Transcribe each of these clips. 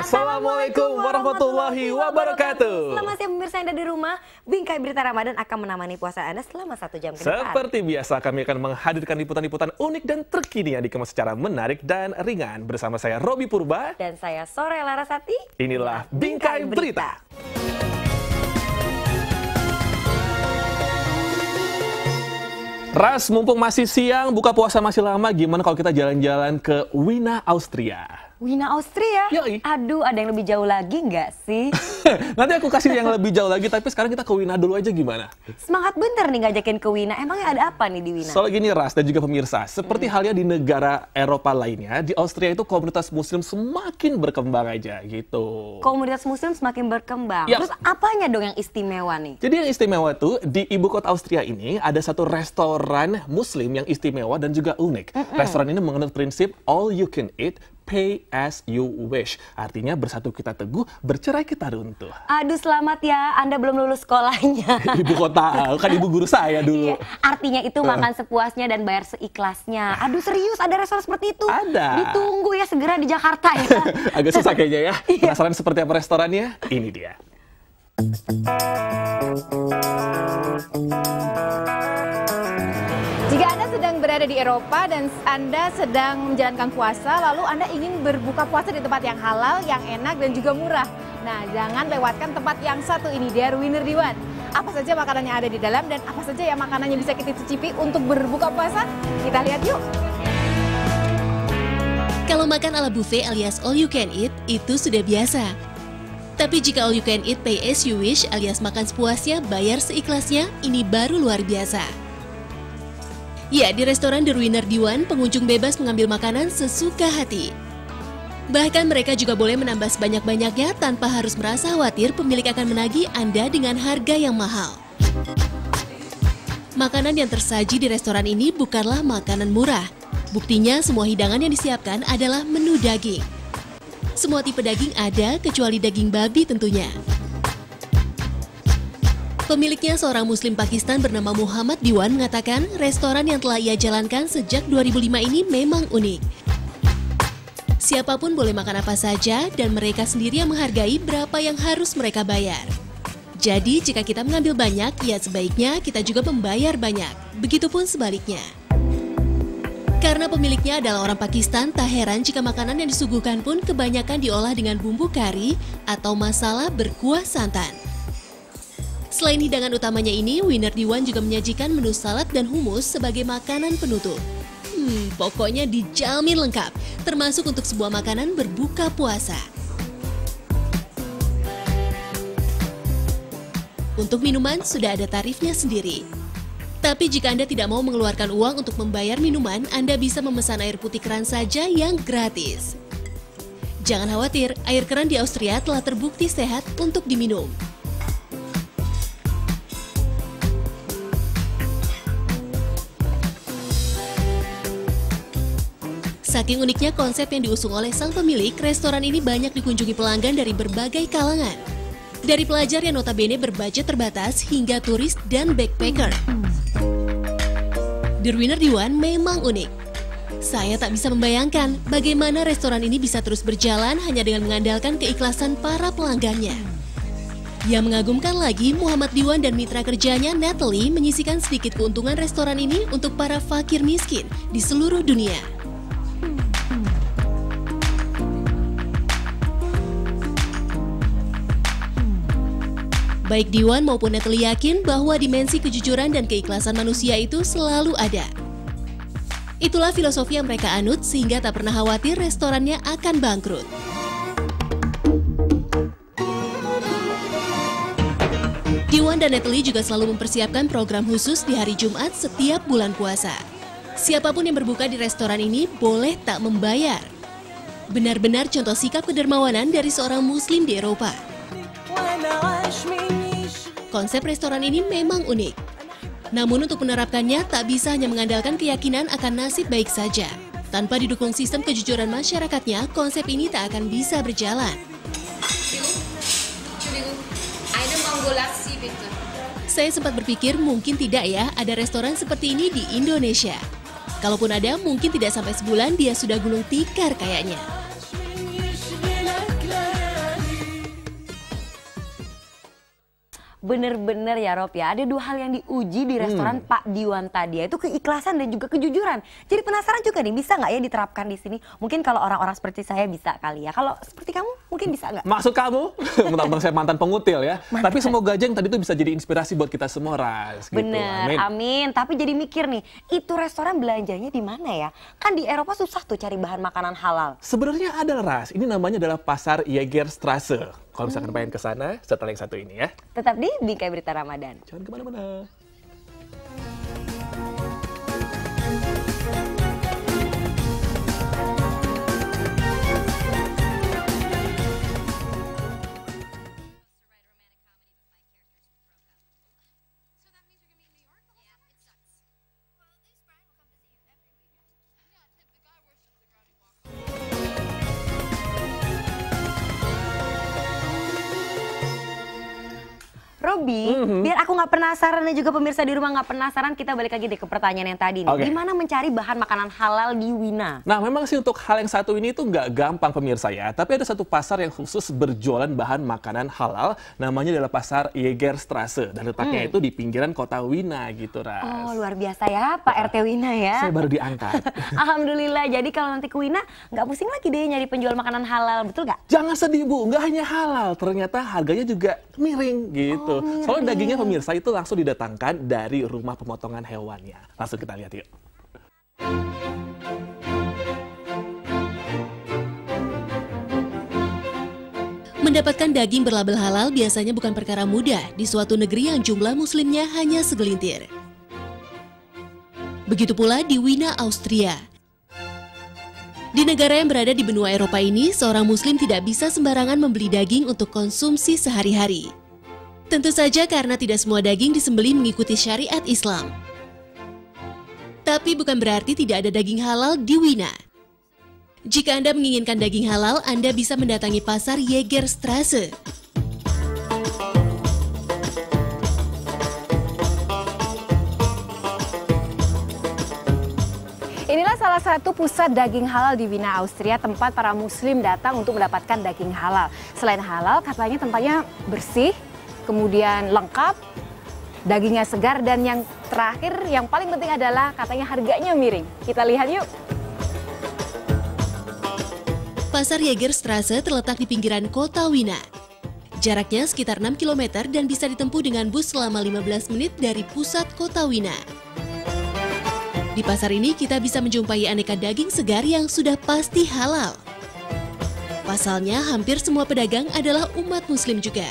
Assalamualaikum warahmatullahi wabarakatuh. Selamat siang pemirsa Anda di rumah. Bingkai Berita Ramadan akan menemani puasa Anda selama 1 jam ke depan. Seperti biasa kami akan menghadirkan liputan-liputan unik dan terkini yang dikemas secara menarik dan ringan. Bersama saya Robi Purba. Dan saya Sore Larasati. Inilah Bingkai Berita. Ras, mumpung masih siang, buka puasa masih lama, gimana kalau kita jalan-jalan ke Wina, Austria? Wina, Austria? Yoi. Aduh, ada yang lebih jauh lagi nggak sih? Nanti aku kasih yang lebih jauh lagi, tapi sekarang kita ke Wina dulu aja gimana? Semangat bener nih ngajakin ke Wina. Emangnya ada apa nih di Wina? Soal gini Ras dan juga pemirsa, seperti halnya di negara Eropa lainnya, di Austria itu komunitas muslim semakin berkembang aja gitu. Komunitas muslim semakin berkembang. Ya. Terus apanya dong yang istimewa nih? Jadi yang istimewa tuh di ibu kota Austria ini ada satu restoran muslim yang istimewa dan juga unik. Restoran ini menganut prinsip all you can eat, pay as you wish. Artinya bersatu kita teguh, bercerai kita runtuh. Aduh, selamat ya, Anda belum lulus sekolahnya. Ibu kota, kan ibu guru saya dulu. Iya, artinya itu makan sepuasnya dan bayar seikhlasnya. Aduh, serius ada restoran seperti itu? Ada. Ditunggu ya segera di Jakarta ya. Agak susah kayaknya ya. Penasaran seperti apa restorannya? Ini dia. Jika Anda sedang berada di Eropa dan Anda sedang menjalankan puasa, lalu Anda ingin berbuka puasa di tempat yang halal, yang enak dan juga murah. Nah, jangan lewatkan tempat yang satu ini, di Ruiner Diwan. Apa saja makanan yang ada di dalam dan apa saja yang makanannya bisa kita cicipi untuk berbuka puasa? Kita lihat yuk. Kalau makan ala buffet alias all you can eat, itu sudah biasa. Tapi jika all you can eat pay as you wish alias makan sepuasnya, bayar seikhlasnya, ini baru luar biasa. Ya, di restoran The Ruiner Diwan, pengunjung bebas mengambil makanan sesuka hati. Bahkan mereka juga boleh menambah sebanyak-banyaknya tanpa harus merasa khawatir pemilik akan menagih Anda dengan harga yang mahal. Makanan yang tersaji di restoran ini bukanlah makanan murah. Buktinya semua hidangan yang disiapkan adalah menu daging. Semua tipe daging ada kecuali daging babi tentunya. Pemiliknya seorang muslim Pakistan bernama Muhammad Diwan mengatakan restoran yang telah ia jalankan sejak 2005 ini memang unik. Siapapun boleh makan apa saja dan mereka sendiri yang menghargai berapa yang harus mereka bayar. Jadi jika kita mengambil banyak, ya sebaiknya kita juga membayar banyak. Begitupun sebaliknya. Karena pemiliknya adalah orang Pakistan, tak heran jika makanan yang disuguhkan pun kebanyakan diolah dengan bumbu kari atau masala berkuah santan. Selain hidangan utamanya ini, Ruiner Diwan juga menyajikan menu salad dan hummus sebagai makanan penutup. Pokoknya dijamin lengkap, termasuk untuk sebuah makanan berbuka puasa. Untuk minuman sudah ada tarifnya sendiri. Tapi jika Anda tidak mau mengeluarkan uang untuk membayar minuman, Anda bisa memesan air putih keran saja yang gratis. Jangan khawatir, air keran di Austria telah terbukti sehat untuk diminum. Saking uniknya konsep yang diusung oleh sang pemilik, restoran ini banyak dikunjungi pelanggan dari berbagai kalangan. Dari pelajar yang notabene berbudget terbatas hingga turis dan backpacker. The Ruiner Diwan memang unik. Saya tak bisa membayangkan bagaimana restoran ini bisa terus berjalan hanya dengan mengandalkan keikhlasan para pelanggannya. Yang mengagumkan lagi, Muhammad Diwan dan mitra kerjanya Natalie menyisihkan sedikit keuntungan restoran ini untuk para fakir miskin di seluruh dunia. Baik Diwan maupun Natalie yakin bahwa dimensi kejujuran dan keikhlasan manusia itu selalu ada. Itulah filosofi yang mereka anut sehingga tak pernah khawatir restorannya akan bangkrut. Diwan dan Natalie juga selalu mempersiapkan program khusus di hari Jumat setiap bulan puasa. Siapapun yang berbuka di restoran ini boleh tak membayar. Benar-benar contoh sikap kedermawanan dari seorang muslim di Eropa. Konsep restoran ini memang unik. Namun untuk menerapkannya tak bisa hanya mengandalkan keyakinan akan nasib baik saja. Tanpa didukung sistem kejujuran masyarakatnya, konsep ini tak akan bisa berjalan. Saya sempat berpikir mungkin tidak ya ada restoran seperti ini di Indonesia. Kalaupun ada, mungkin tidak sampai sebulan dia sudah gulung tikar kayaknya. Bener-bener ya Rob ya, ada dua hal yang diuji di restoran Pak Diwan tadi, yaitu keikhlasan dan juga kejujuran. Jadi penasaran juga nih, bisa nggak ya diterapkan di sini? Mungkin kalau orang-orang seperti saya bisa kali ya. Kalau seperti kamu mungkin bisa nggak? Maksud kamu? Mentang-mentang saya mantan pengutil ya. Tapi semoga aja yang tadi itu bisa jadi inspirasi buat kita semua, Ras. Gitu. Bener, amin. Tapi jadi mikir nih, itu restoran belanjanya di mana ya? Kan di Eropa susah tuh cari bahan makanan halal. Sebenarnya ada, Ras. Ini namanya adalah Pasar Jägerstraße. Kalau misalkan pengen ke sana, setelah yang satu ini ya. Tetap di Bingkai Berita Ramadan. Jangan kemana-mana. Robi, biar aku nggak penasaran dan juga pemirsa di rumah nggak penasaran, kita balik lagi deh ke pertanyaan yang tadi nih. Gimana mencari bahan makanan halal di Wina? Nah, memang sih untuk hal yang satu ini itu nggak gampang pemirsa ya. Tapi ada satu pasar yang khusus berjualan bahan makanan halal, namanya adalah Pasar Jägerstraße. Dan letaknya itu di pinggiran kota Wina gitu, Ras. Oh, luar biasa ya Pak RT Wina ya. Saya baru diangkat. Alhamdulillah, jadi kalau nanti ke Wina nggak pusing lagi deh nyari penjual makanan halal, betul nggak? Jangan sedih Bu, nggak hanya halal, ternyata harganya juga miring gitu. Soalnya dagingnya pemirsa itu langsung didatangkan dari rumah pemotongan hewannya. Langsung kita lihat yuk. Mendapatkan daging berlabel halal biasanya bukan perkara mudah di suatu negeri yang jumlah muslimnya hanya segelintir. Begitu pula di Wina, Austria. Di negara yang berada di benua Eropa ini, seorang muslim tidak bisa sembarangan membeli daging untuk konsumsi sehari-hari. Tentu saja karena tidak semua daging disembelih mengikuti syariat Islam. Tapi bukan berarti tidak ada daging halal di Wina. Jika Anda menginginkan daging halal, Anda bisa mendatangi Pasar Jägerstraße. Inilah salah satu pusat daging halal di Wina, Austria, tempat para muslim datang untuk mendapatkan daging halal. Selain halal, katanya tempatnya bersih, kemudian lengkap, dagingnya segar, dan yang terakhir, yang paling penting adalah katanya harganya miring. Kita lihat yuk. Pasar Jägerstraße terletak di pinggiran kota Wina. Jaraknya sekitar 6 km dan bisa ditempuh dengan bus selama 15 menit dari pusat kota Wina. Di pasar ini kita bisa menjumpai aneka daging segar yang sudah pasti halal. Pasalnya hampir semua pedagang adalah umat muslim juga.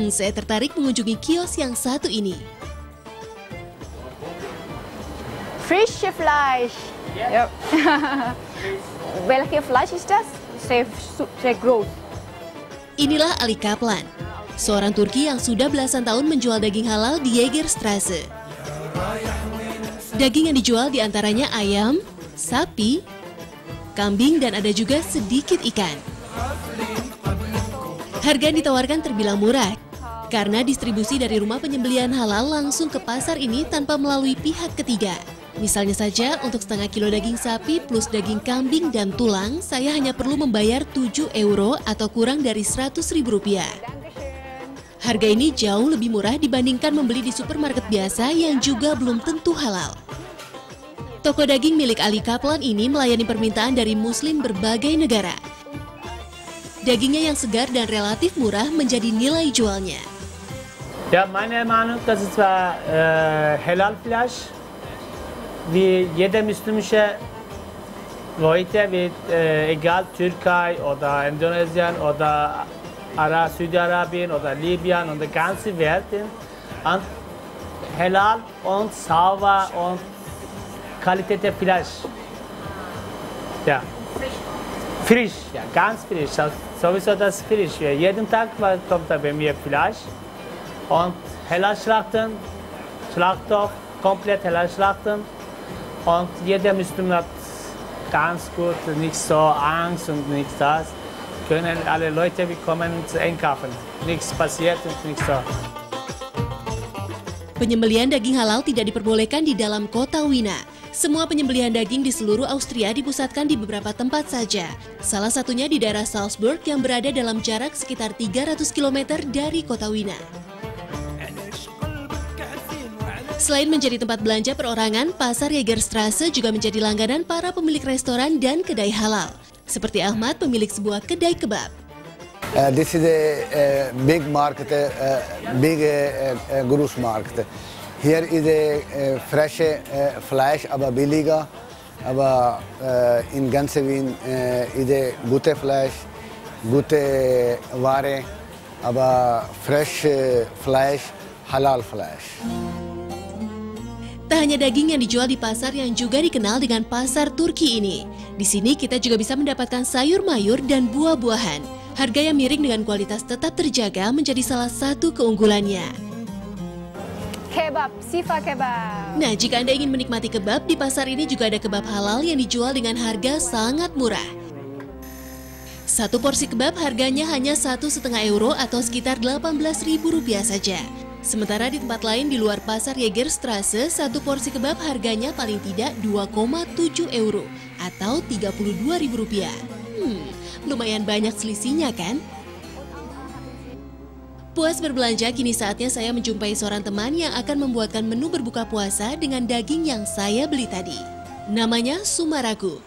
Saya tertarik mengunjungi kios yang satu ini. Frische Fleisch. Yep. Welche Fleisch ist das? Sehr groß. Inilah Ali Kaplan, seorang Turki yang sudah belasan tahun menjual daging halal di Jägerstraße. Daging yang dijual diantaranya ayam, sapi, kambing, dan ada juga sedikit ikan. Harga yang ditawarkan terbilang murah, karena distribusi dari rumah penyembelihan halal langsung ke pasar ini tanpa melalui pihak ketiga. Misalnya saja, untuk setengah kilo daging sapi plus daging kambing dan tulang, saya hanya perlu membayar 7 euro atau kurang dari 100.000 rupiah. Harga ini jauh lebih murah dibandingkan membeli di supermarket biasa yang juga belum tentu halal. Toko daging milik Ali Kaplan ini melayani permintaan dari muslim berbagai negara. Dagingnya yang segar dan relatif murah menjadi nilai jualnya. Ja, meine Meinung, das ist zwar Halal-Fleisch, wie jeder muslimische Leute, wie egal Türkei oder Indonesien oder Saudi-Arabien oder Libyen und die ganze Welt, und Halal und sauber und Qualität Fleisch. Ja. Frisch, ja, ganz frisch. Sowieso das frisch. Jeden Tag kommt da bei mir Fleisch. Und Halal schlachten, Schlachthof, komplett Halal schlachten. Und jeder Muslim hat ganz gut, nicht so Angst und nichts das. Können alle Leute kommen zu einkaufen. Nichts passiert und nichts so. Penyembelihan daging halal tidak diperbolehkan di dalam kota Wina. Semua penyembelihan daging di seluruh Austria dipusatkan di beberapa tempat saja. Salah satunya di daerah Salzburg yang berada dalam jarak sekitar 300 km dari kota Wina. Selain menjadi tempat belanja perorangan, Pasar Jägerstraße juga menjadi langganan para pemilik restoran dan kedai halal. Seperti Ahmad, pemilik sebuah kedai kebab. This is a big market, big gross market. Here is a fresh flesh, aber billiger, aber in ganze Wien is a gute Fleisch, gute Ware, aber fresh Fleisch, halal Fleisch. Tak hanya daging yang dijual di pasar yang juga dikenal dengan pasar Turki ini. Di sini kita juga bisa mendapatkan sayur mayur dan buah-buahan. Harga yang miring dengan kualitas tetap terjaga menjadi salah satu keunggulannya. Kebab, Siva Kebab. Nah, jika Anda ingin menikmati kebab, di pasar ini juga ada kebab halal yang dijual dengan harga sangat murah. Satu porsi kebab harganya hanya 1,5 euro atau sekitar Rp18.000 saja. Sementara di tempat lain di luar pasar Jägerstraße, satu porsi kebab harganya paling tidak 2,7 euro atau Rp32.000. Lumayan banyak selisihnya kan? Puas berbelanja, kini saatnya saya menjumpai seorang teman yang akan membuatkan menu berbuka puasa dengan daging yang saya beli tadi. Namanya Sumaragu.